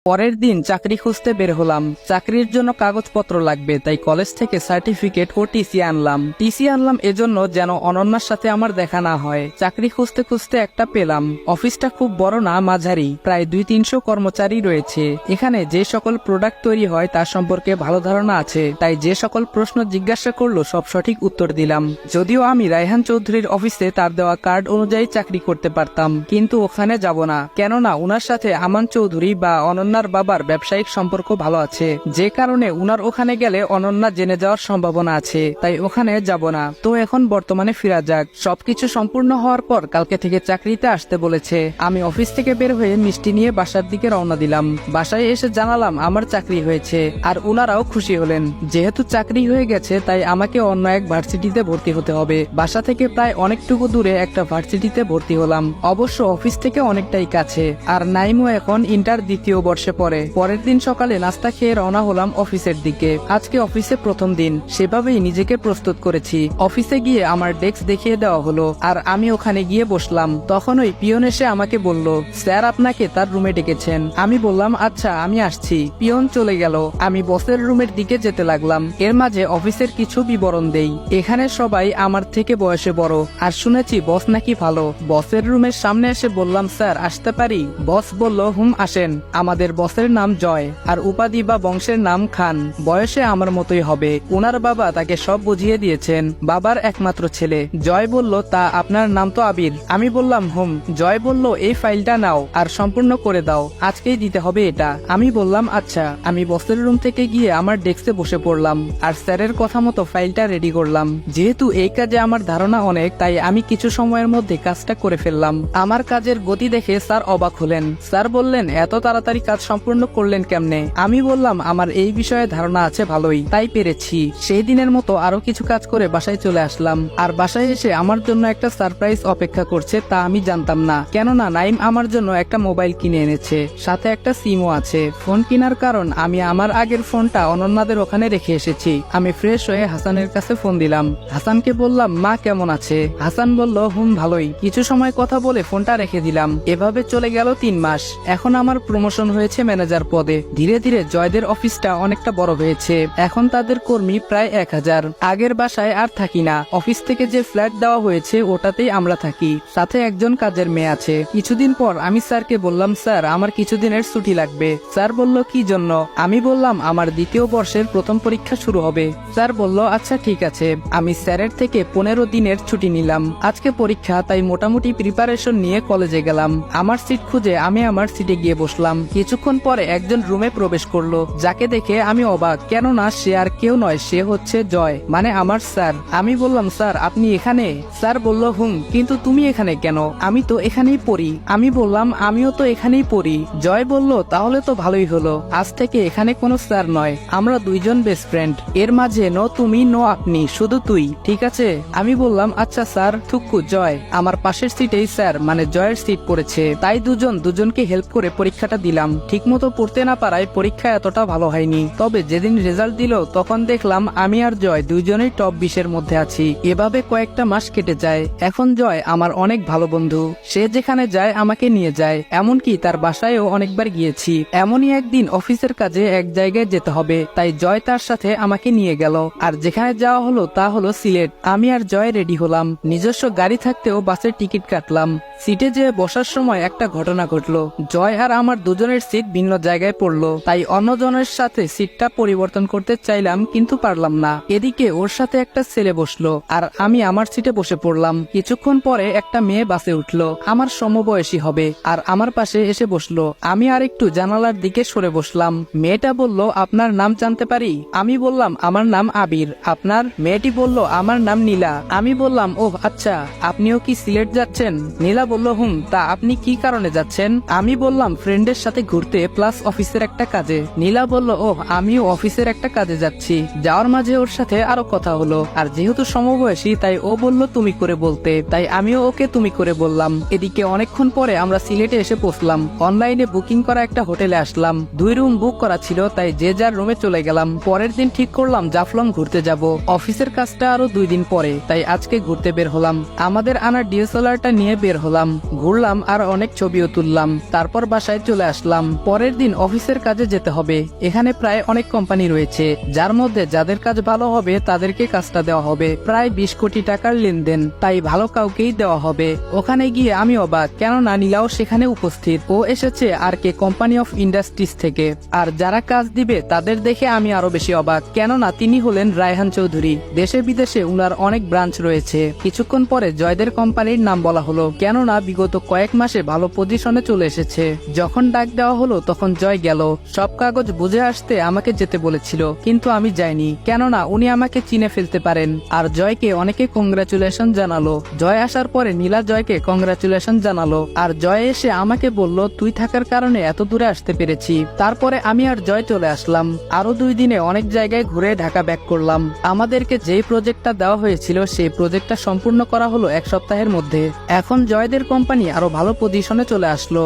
পরের দিন চাকরি খুঁজতে বের হলাম। চাকরির জন্য কাগজপত্র লাগবে, তাই কলেজ থেকে সার্টিফিকেট ও টিসি আনলাম। এজন্য যেন অনন্যার সাথে আমার দেখা না হয়। চাকরি খুঁজতে খুঁজতে একটা পেলাম। অফিসটা খুব বড় না, মাঝারি, প্রায় 200-300 কর্মচারী রয়েছে। এখানে যে সকল প্রোডাক্ট তৈরি হয় তার সম্পর্কে ভালো ধারণা আছে, তাই যে সকল প্রশ্ন জিজ্ঞাসা করলো সব সঠিক উত্তর দিলাম। যদিও আমি রায়হান চৌধুরীর অফিসে তার দেওয়া কার্ড অনুযায়ী চাকরি করতে পারতাম, কিন্তু ওখানে যাব না, কেননা উনার সাথে আমান চৌধুরী বা অনন্যার বাবার ব্যবসায়িক সম্পর্ক ভালো আছে, যে কারণে উনার ওখানে গেলে অনন্যা জেনে যাওয়ার সম্ভাবনা আছে, তাই ওখানে যাব না। তো এখন বর্তমানে ফিরা যাক। সবকিছু সম্পূর্ণ হওয়ার পর কালকে থেকে চাকরিতে আসতে বলেছে। আমি অফিস থেকে বের হয়ে মিষ্টি নিয়ে বাসার দিকে রওনা দিলাম। বাসায় এসে জানালাম আমার চাকরি হয়েছে, আর উনারাও খুশি হলেন। যেহেতু চাকরি হয়ে গেছে তাই আমাকে অন্য এক ভার্সিটিতে ভর্তি হতে হবে। বাসা থেকে প্রায় অনেকটুকু দূরে একটা ভার্সিটিতে ভর্তি হলাম, অবশ্য অফিস থেকে অনেকটাই কাছে। আর নাইমও এখন ইন্টার দ্বিতীয় বর্ষে পড়ে। পরের দিন সকালে নাস্তা খেয়ে রওনা হলাম অফিসের দিকে। আজকে অফিসে প্রথম দিন, সেভাবেই নিজেকে প্রস্তুত করেছি। অফিসে গিয়ে আমার ডেস্ক দেখিয়ে দেওয়া হলো, আর আমি ওখানে গিয়ে বসলাম। তখন ওই পিয়ন এসে আমাকে বলল, স্যার আপনাকে তার রুমে ডেকেছেন। আমি বললাম আচ্ছা, আমি আসছি। পিয়ন চলে গেল। আমি বসের রুমের দিকে যেতে লাগলাম। এর মাঝে অফিসের কিছু বিবরণ দেই। এখানে সবাই আমার থেকে বয়সে বড়, আর শুনেছি বস নাকি ভালো। বসের রুমের সামনে এসে বললাম, স্যার আসতে পারি? বস বলল, হুম আসেন। আমাদের বসের নাম জয়, আর উপাধি বা বংশের নাম খান। বয়সে আমার মতোই হবে। ওনার বাবা তাকে সব বুঝিয়ে দিয়েছেন, বাবার একমাত্র ছেলে। জয় বলল, তা আপনার নাম তো আবির। আমি বললাম হুম। জয় বলল, এই ফাইলটা নাও আর সম্পূর্ণ করে দাও, আজকেই দিতে হবে এটা। আমি বললাম আচ্ছা। আমি বসের রুম থেকে গিয়ে আমার ডেস্কে বসে পড়লাম, আর স্যারের কথা মতো ফাইলটা রেডি করলাম। যেহেতু এই কাজে আমার ধারণা অনেক, তাই আমি কিছু সময়ের মধ্যে কাজটা করে ফেললাম। আমার কাজের গতি দেখে স্যার অবাক হলেন। স্যার বললেন, এত তাড়াতাড়ি কাজ সম্পূর্ণ করলেন কেমনে? আমি বললাম, আমার এই বিষয়ে ধারণা আছে ভালোই, তাই পেরেছি। সেই দিনের মতো আরো কিছু কাজ করে বাসায় চলে আসলাম। আর বাসায় এসে আমার জন্য একটা সারপ্রাইজ অপেক্ষা করছে, তা আমি জানতাম না, কেননা নাইম আমার জন্য একটা মোবাইল কিনে এনেছে, সাথে একটা সিমও আছে। ফোন কেনার কারণ, আমি আমার আগের ফোনটা অনন্যাদের ওখানে রেখে এসেছি। আমি ফ্রেশ হয়ে হাসানের কাছে ফোন দিলাম। হাসানকে বললাম, মা কেমন আছে? হাসান বলল, হুম ভালোই। কিছু সময় কথা বলে ফোনটা রেখে দিলাম। এভাবে চলে গেল 3 মাস। এখন আমার প্রমোশন হয়েছে ম্যানেজার পদে। ধীরে ধীরে জয়দের অফিসটা অনেকটা বড় হয়েছে। এখন তাদের কর্মী প্রায় 1000। আগের বাসায় আর থাকি না। অফিস থেকে যে ফ্ল্যাট দেওয়া হয়েছে ওটাতেই আমরা থাকি, সাথে একজন কাজের মেয়ে আছে। কিছুদিন পর আমি স্যারকে বললাম, স্যার আমার কিছুদিনের ছুটি লাগবে। স্যার বলল, কি জন্য? আমি বললাম, আমার দ্বিতীয় বর্ষের প্রথম পরীক্ষা শুরু হবে। স্যার বলল, আচ্ছা ঠিক আছে। আমি স্যারের থেকে 15 দিনের ছুটি নিলাম। আজকে পরীক্ষা, তাই মোটামুটি প্রিপারেশন নিয়ে কলেজে গেলাম। আমার সিট খুঁজে আমি আমার সিটে গিয়ে বসলাম। কিছুক্ষণ পরে একজন রুমে প্রবেশ করলো, যাকে দেখে আমি অবাক, কেননা সে আর কেউ নয়, সে হচ্ছে জয়, মানে আমার স্যার। আমি বললাম, স্যার আপনি এখানে? স্যার বলল, হুম, কিন্তু তুমি এখানে কেন? আমি তো এখানেই পড়ি। আমি বললাম, আমিও তো এখানেই পড়ি। জয় বলল, তাহলে তো ভালোই হলো, আজ থেকে এখানে কোনো স্যার নয়, আমরা দুইজন বেস্ট ফ্রেন্ড। এর মাঝে নো তুমি নো আপনি, শুধু তুই, ঠিক আছে? আমি বললাম, আচ্ছা স্যার। থুক্কু জয়। আমার পাশের সিটেই স্যার মানে জয়ের সিট পড়েছে, তাই দুজনকে হেল্প করে পরীক্ষাটা দিলাম। ঠিকমতো পড়তে না পারায় পরীক্ষা এতটা ভালো হয়নি, তবে যেদিন রেজাল্ট দিল তখন দেখলাম আমি আর জয় দুইজনেই টপ 20-এর মধ্যে আছি। এভাবে কয়েকটা মাস কেটে যায়। এখন জয় আমার অনেক ভালো বন্ধু। সে যেখানে যায় আমাকে নিয়ে যায়, এমনকি তার বাসায়ও অনেকবার গিয়েছি। এমনই একদিন অফিসের কাজে এক জায়গায় যেতে হবে, তাই জয় তার সাথে আমাকে নিয়ে গেল। আর যেখানে যাওয়া হলো তা হলো সিলেট। আমি আর জয় রেডি হলাম। নিজস্ব গাড়ি থাকতেও বাসের টিকিট কাটলাম। সিটে যেয়ে বসার সময় একটা ঘটনা ঘটলো। জয় আর আমার দুজনের সিট ভিন্ন জায়গায় পড়লো, তাই অন্যজনের সাথে সিটটা পরিবর্তন করতে চাইলাম, কিন্তু পারলাম না। এদিকে ওর সাথে একটা ছেলে বসলো, আর আমি আমার সিটে বসে পড়লাম। কিছুক্ষণ পরে একটা মেয়ে বাসে উঠলো, আমার সমবয়সী হবে, আর আমার পাশে এসে বসলো। আমি আর একটু জানালার দিকে সরে বসলাম। মেয়েটা বলল, আপনার নাম জানতে পারি? আমি বললাম, আমার নাম আবির। আপনার? মেয়েটি বলল, আমার নাম নীলা। আমি বললাম, ও আচ্ছা, আপনিও কি সিলেট যাচ্ছেন? নীলা বলল, হুম। তা আপনি কি কারণে যাচ্ছেন? আমি বললাম, ফ্রেন্ডের সাথে ঘুরতে প্লাস অফিসের একটা কাজে। নীলা বলল, ও আমিও অফিসের একটা কাজে যাচ্ছি। যাওয়ার মাঝে ওর সাথে আরো কথা হলো, আর যেহেতু সমবয়সী তাই ও বলল তুমি করে বলতে, তাই আমিও ওকে তুমি করে বললাম। এদিকে অনেকক্ষণ পরে আমরা সিলেটে এসে পৌঁছলাম। অনলাইনে বুকিং করা একটা হোটেলে আসলাম। 2 রুম বুক করা ছিল, তাই যে যার রুমে চলে গেলাম। পরের দিন ঠিক করলাম জাফলং ঘুরতে যাব। অফিসের কাজটা আরো 2 দিন পরে, তাই আজকে ঘুরতে বের হলাম। আমাদের আনা ডিএসএলআরটা নিয়ে বের হলাম, ঘুরলাম আর অনেক ছবিও তুললাম। তারপর বাসায় চলে আসলাম। পরের দিন অফিসের কাজে যেতে হবে। এখানে প্রায় অনেক কোম্পানি রয়েছে, যার মধ্যে যাদের কাজ ভালো হবে তাদেরকে কাজটা দেওয়া হবে। প্রায় 20 কোটি টাকার লেনদেন, তাই ভালো কাউকেই দেওয়া হবে। ওখানে গিয়ে আমি অবাক, কেননা নীলাও সেখানে উপস্থিত। ও এসেছে আর কে কোম্পানি অফ ইন্ডাস্ট্রিজ থেকে। আর যারা কাজ দিবে তাদের দেখে আমি আরো বেশি অবাক, কেননা তিনি হলেন রায়হান চৌধুরী। দেশে বিদেশে উনার অনেক ব্রাঞ্চ রয়েছে। কিছুক্ষণ পরে জয়দের কোম্পানির নাম বলা হলো, কেননা বিগত কয়েক মাসে ভালো পজিশনে চলে এসেছে। যখন ডাক দেওয়া হলো তখন জয় গেল। সব কাগজ বুঝে আসতে আমাকে যেতে বলেছিল, কিন্তু আমি যাইনি, কেননা উনি আমাকে চিনে ফেলতে পারেন। আর জয়কে অনেকে কংগ্রাচুলেশন জানালো। জয় আসার পরে নীলা জয়কে কংগ্রাচুলেশন জানালো। আর জয় এসে আমাকে বলল, তুই থাকার কারণে এত দূরে আসতে পেরেছি। তারপরে আমি আর জয় চলে আসলাম। আরো 2 দিনে অনেক জায়গায় ঘুরে ঢাকা ব্যাক করলাম। আমাদেরকে যেই প্রজেক্টটা দেওয়া হয়েছিল সেই প্রজেক্টটা সম্পূর্ণ করা হলো 1 সপ্তাহের মধ্যে। এখন জয়দের কোম্পানি আরো ভালো পজিশনে চলে আসলো।